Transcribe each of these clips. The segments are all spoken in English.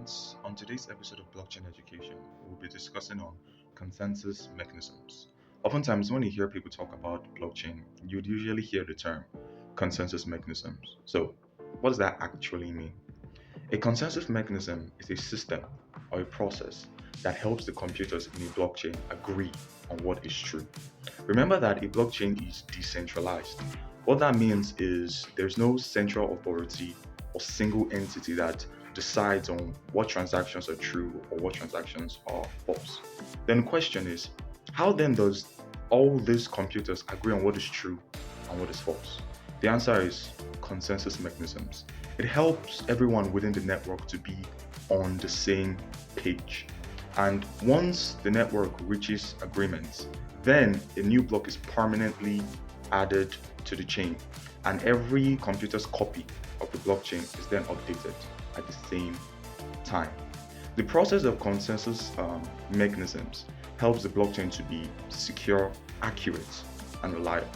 friends. On today's episode of Blockchain Education, we'll be discussing on consensus mechanisms. Oftentimes, when you hear people talk about blockchain, you'd usually hear the term consensus mechanisms. So, what does that actually mean? A consensus mechanism is a system or a process that helps the computers in a blockchain agree on what is true. Remember that a blockchain is decentralized. What that means is there's no central authority or single entity that decides on what transactions are true or what transactions are false. Then the question is, how then does all these computers agree on what is true and what is false? The answer is consensus mechanisms. It helps everyone within the network to be on the same page. And once the network reaches agreements, then a new block is permanently added to the chain, and every computer's copy of the blockchain is then updated at the same time. The process of consensus mechanisms helps the blockchain to be secure, accurate, and reliable.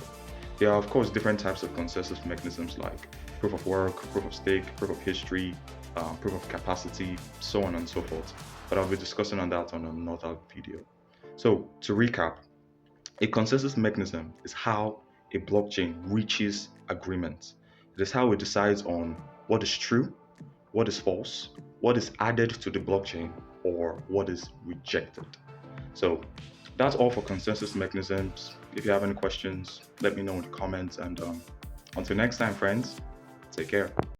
There are, of course, different types of consensus mechanisms like proof of work, proof of stake, proof of history, proof of capacity, so on and so forth. But I'll be discussing on that on another video. So, to recap, a consensus mechanism is how a blockchain reaches agreement. It is how it decides on what is true, what is false, what is added to the blockchain, or what is rejected. So that's all for consensus mechanisms. If you have any questions, let me know in the comments. And until next time, friends, take care.